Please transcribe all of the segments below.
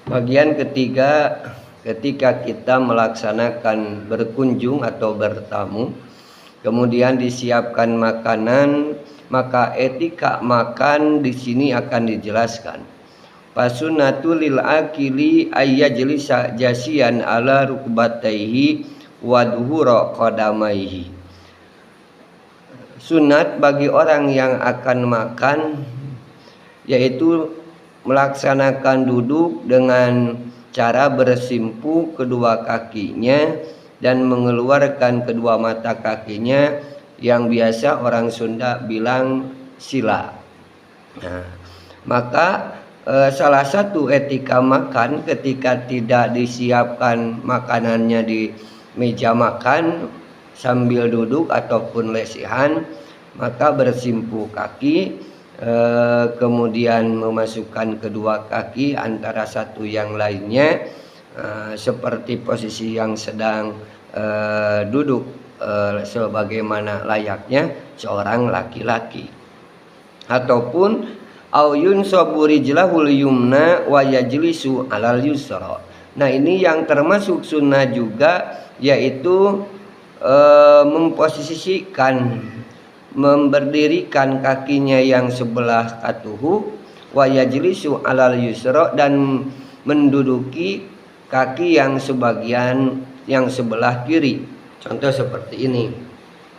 Bagian ketiga, ketika kita melaksanakan berkunjung atau bertamu, kemudian disiapkan makanan, maka etika makan di sini akan dijelaskan. Fasunnatul lil akili ayyajlisa jasian ala rukbataihi wa dhuhura qadamaihi. Sunat bagi orang yang akan makan yaitu melaksanakan duduk dengan cara bersimpu kedua kakinya dan mengeluarkan kedua mata kakinya yang biasa orang Sunda bilang sila. Nah, maka salah satu etika makan ketika tidak disiapkan makanannya di meja makan sambil duduk ataupun lesehan, maka bersimpu kaki, kemudian memasukkan kedua kaki antara satu yang lainnya, seperti posisi yang sedang duduk sebagaimana layaknya seorang laki-laki, ataupun auyun saburijlahul yumna wa yajlisu alal yusra. Nah, ini yang termasuk sunnah juga, yaitu memposisikan, memberdirikan kakinya yang sebelah katuhu wa yajlisu alal yusra, dan menduduki kaki yang sebelah kiri. Contoh seperti ini.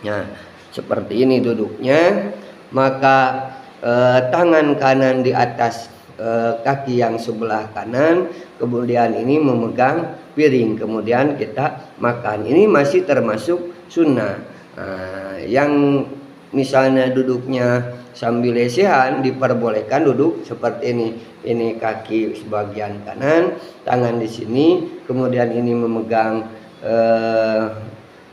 Nah, seperti ini duduknya, maka tangan kanan di atas kaki yang sebelah kanan, kemudian ini memegang piring, kemudian kita makan. Ini masih termasuk sunnah. Yang misalnya duduknya sambil lesehan, diperbolehkan duduk seperti ini. Ini kaki sebagian kanan, tangan di sini, kemudian ini memegang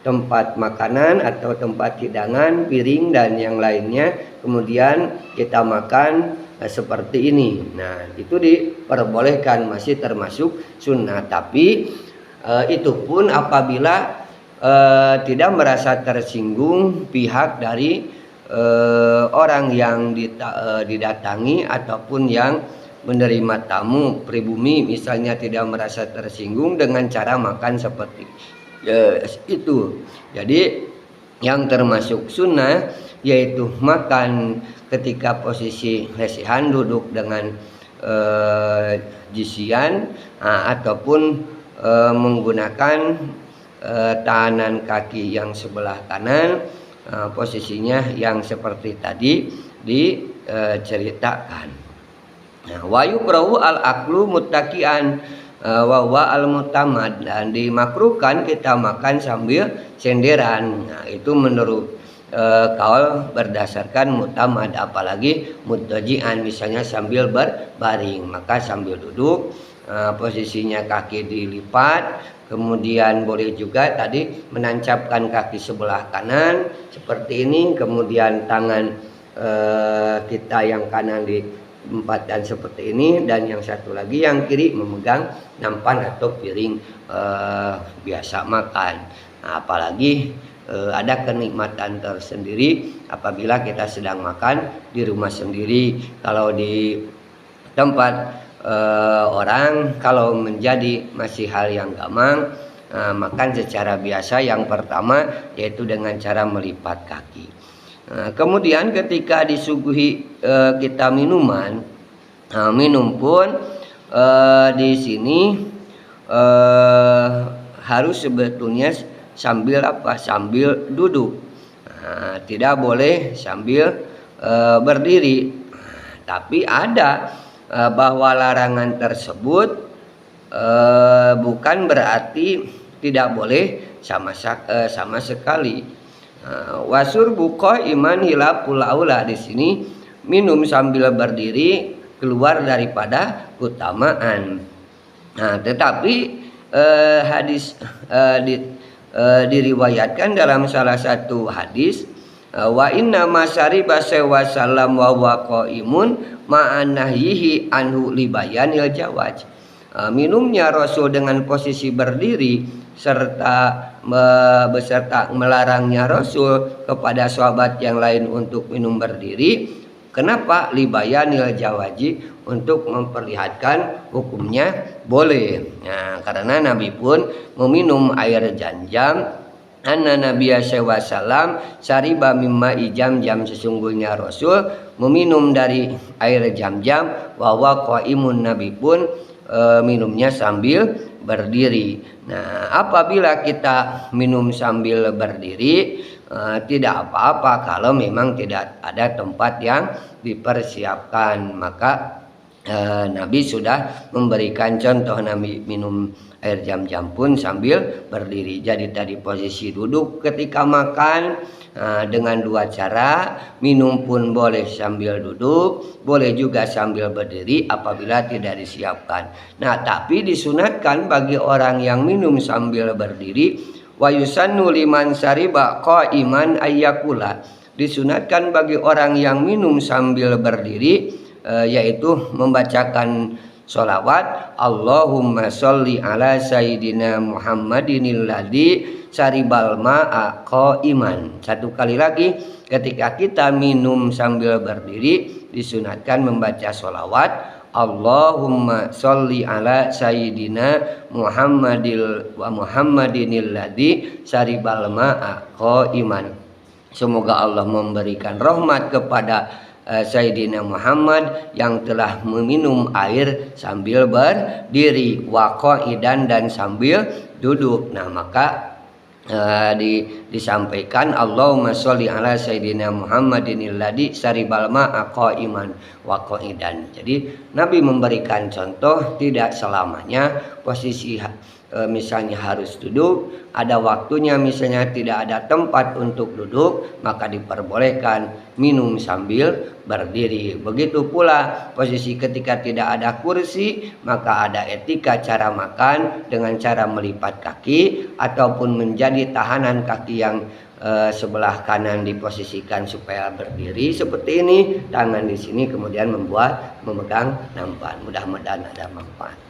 tempat makanan atau tempat hidangan, piring dan yang lainnya, kemudian kita makan seperti ini. Nah, itu diperbolehkan, masih termasuk sunnah. Tapi itu pun apabila tidak merasa tersinggung pihak dari orang yang didatangi ataupun yang menerima tamu pribumi, misalnya tidak merasa tersinggung dengan cara makan seperti itu. Jadi yang termasuk sunnah yaitu makan ketika posisi lesehan, duduk dengan jisian, ataupun menggunakan tahanan kaki yang sebelah kanan, posisinya yang seperti tadi diceritakan. Nah, wa yukrahu al aklu muttaqian wa al mutamad, dan dimakruhkan kita makan sambil senderan. Nah, itu menurut kaul berdasarkan mutamad, apalagi muttajian, misalnya sambil berbaring, maka sambil duduk posisinya kaki dilipat, kemudian boleh juga tadi menancapkan kaki sebelah kanan seperti ini, kemudian tangan kita yang kanan ditempatkan seperti ini, dan yang satu lagi yang kiri memegang nampan atau piring biasa makan. Nah, apalagi ada kenikmatan tersendiri apabila kita sedang makan di rumah sendiri. Kalau di tempat orang, kalau menjadi masih hal yang gampang, makan secara biasa yang pertama yaitu dengan cara melipat kaki. Kemudian ketika disuguhi kita minuman, minum pun di sini harus sebetulnya sambil duduk, tidak boleh sambil berdiri. Tapi ada bahwa larangan tersebut bukan berarti tidak boleh sama sekali. Wasur buko iman hilapul aula, di sini minum sambil berdiri keluar daripada keutamaan. Nah, tetapi hadis diriwayatkan dalam salah satu hadis, wa inna masyariba wasallam wa qaimun ma'anahyihi anhu libayanil jawaj. Minumnya Rasul dengan posisi berdiri beserta melarangnya Rasul kepada sahabat yang lain untuk minum berdiri, Kenapa? Libayanil jawaji, untuk memperlihatkan hukumnya boleh. Nah, karena Nabi pun meminum air Zam-Zam. Anna Nabiya SAW syariba mimma ijam-jam, sesungguhnya Rasul meminum dari air Zam-Zam, wa huwa qaimun, Nabi pun minumnya sambil berdiri. Nah, apabila kita minum sambil berdiri tidak apa-apa kalau memang tidak ada tempat yang dipersiapkan. Maka Nabi sudah memberikan contoh, Nabi minum air Zam-Zam pun sambil berdiri. Jadi tadi posisi duduk ketika makan dengan dua cara, minum pun boleh sambil duduk, boleh juga sambil berdiri apabila tidak disiapkan. Nah, tapi disunatkan bagi orang yang minum sambil berdiri, wa yusannu liman syariba qaiman ayyakula, disunatkan bagi orang yang minum sambil berdiri yaitu membacakan sholawat Allahumma sholli ala sayyidina Muhammadinil ladzi syaribal ma'a qaiman. Satu kali lagi, ketika kita minum sambil berdiri disunatkan membaca sholawat Allahumma sholli ala sayyidina Muhammadinil ladzi syaribal ma'a qaiman. Semoga Allah memberikan rahmat kepada Sayyidina Muhammad yang telah meminum air sambil berdiri, wa qa'idan, dan sambil duduk. Nah, maka disampaikan Allahumma sholli ala sayyidina Muhammadinil ladzi syaribal ma'a qa'iman wa qa'idan. Jadi Nabi memberikan contoh tidak selamanya posisi misalnya harus duduk, ada waktunya misalnya tidak ada tempat untuk duduk, maka diperbolehkan minum sambil berdiri. Begitu pula posisi ketika tidak ada kursi, maka ada etika cara makan dengan cara melipat kaki ataupun menjadi tahanan kaki yang sebelah kanan diposisikan supaya berdiri seperti ini, tangan di sini kemudian memegang nampan. Mudah-mudahan ada manfaat.